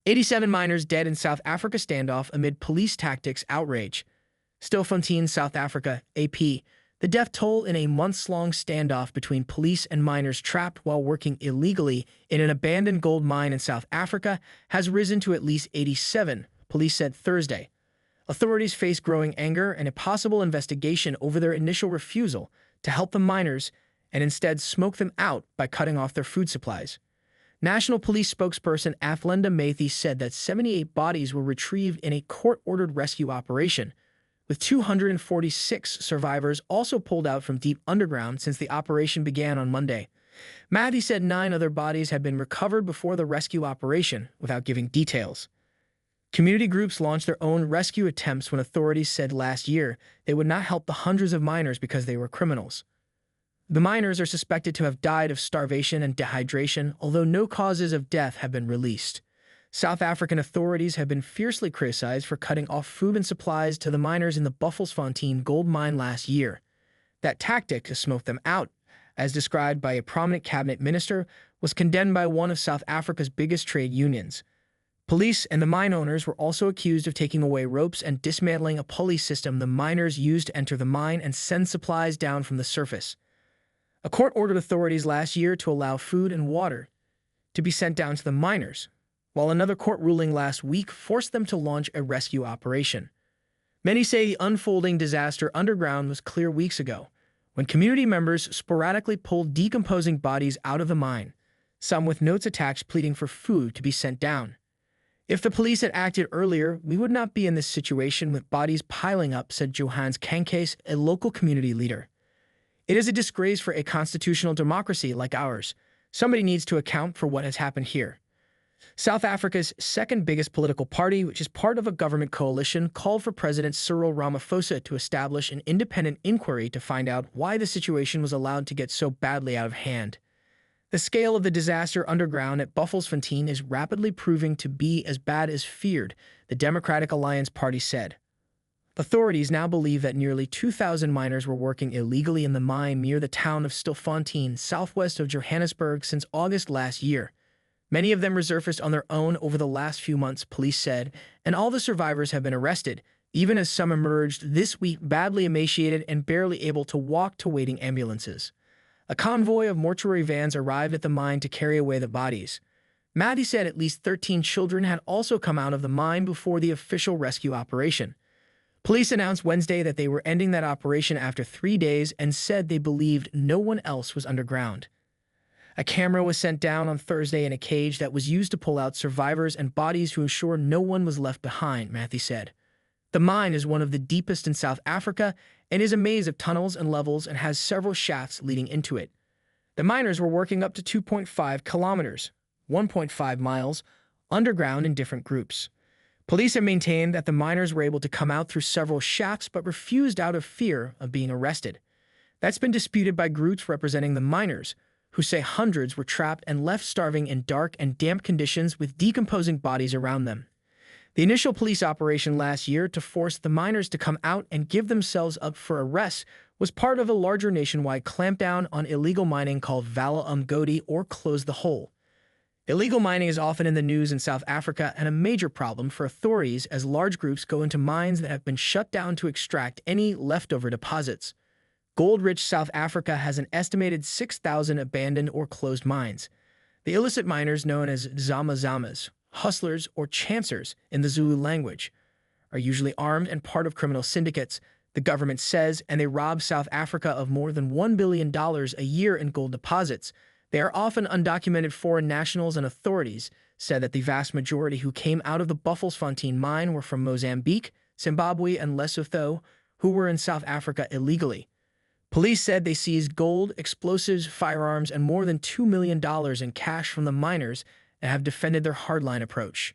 87 miners dead in South Africa standoff amid police tactics outrage. STILFONTEIN, South Africa, AP. The death toll in a months-long standoff between police and miners trapped while working illegally in an abandoned gold mine in South Africa has risen to at least 87, police said Thursday. Authorities face growing anger and a possible investigation over their initial refusal to help the miners and instead smoke them out by cutting off their food supplies. National Police spokesperson Athlenda Matthews said that 78 bodies were retrieved in a court-ordered rescue operation, with 246 survivors also pulled out from deep underground since the operation began on Monday. Matthews said 9 other bodies had been recovered before the rescue operation, without giving details. Community groups launched their own rescue attempts when authorities said last year they would not help the hundreds of miners because they were criminals. The miners are suspected to have died of starvation and dehydration, although no causes of death have been released. South African authorities have been fiercely criticized for cutting off food and supplies to the miners in the Buffelsfontein gold mine last year. That tactic to smoke them out, as described by a prominent cabinet minister, was condemned by one of South Africa's biggest trade unions. Police and the mine owners were also accused of taking away ropes and dismantling a pulley system the miners used to enter the mine and send supplies down from the surface. A court ordered authorities last year to allow food and water to be sent down to the miners, while another court ruling last week forced them to launch a rescue operation. Many say the unfolding disaster underground was clear weeks ago, when community members sporadically pulled decomposing bodies out of the mine, some with notes attached pleading for food to be sent down. If the police had acted earlier, we would not be in this situation with bodies piling up, said Johannes Kankes, a local community leader. It is a disgrace for a constitutional democracy like ours. Somebody needs to account for what has happened here. South Africa's second biggest political party, which is part of a government coalition, called for President Cyril Ramaphosa to establish an independent inquiry to find out why the situation was allowed to get so badly out of hand. The scale of the disaster underground at Buffelsfontein is rapidly proving to be as bad as feared, the Democratic Alliance Party said. Authorities now believe that nearly 2,000 miners were working illegally in the mine near the town of STILFONTEIN, southwest of Johannesburg, since August last year. Many of them resurfaced on their own over the last few months, police said, and all the survivors have been arrested, even as some emerged this week badly emaciated and barely able to walk to waiting ambulances. A convoy of mortuary vans arrived at the mine to carry away the bodies. Maddie said at least 13 children had also come out of the mine before the official rescue operation. Police announced Wednesday that they were ending that operation after 3 days and said they believed no one else was underground. A camera was sent down on Thursday in a cage that was used to pull out survivors and bodies to ensure no one was left behind, Matthew said. The mine is one of the deepest in South Africa and is a maze of tunnels and levels and has several shafts leading into it. The miners were working up to 2.5 kilometers, 1.5 miles, underground in different groups. Police have maintained that the miners were able to come out through several shafts but refused out of fear of being arrested. That's been disputed by groups representing the miners, who say hundreds were trapped and left starving in dark and damp conditions with decomposing bodies around them. The initial police operation last year to force the miners to come out and give themselves up for arrest was part of a larger nationwide clampdown on illegal mining called Vala Umgodi, or Close the Hole. Illegal mining is often in the news in South Africa and a major problem for authorities as large groups go into mines that have been shut down to extract any leftover deposits. Gold-rich South Africa has an estimated 6,000 abandoned or closed mines. The illicit miners, known as zama-zamas, hustlers, or chancers in the Zulu language, are usually armed and part of criminal syndicates, the government says, and they rob South Africa of more than $1 billion a year in gold deposits. They are often undocumented foreign nationals, and authorities said that the vast majority who came out of the Buffelsfontein mine were from Mozambique, Zimbabwe, and Lesotho, who were in South Africa illegally. Police said they seized gold, explosives, firearms, and more than $2 million in cash from the miners and have defended their hardline approach.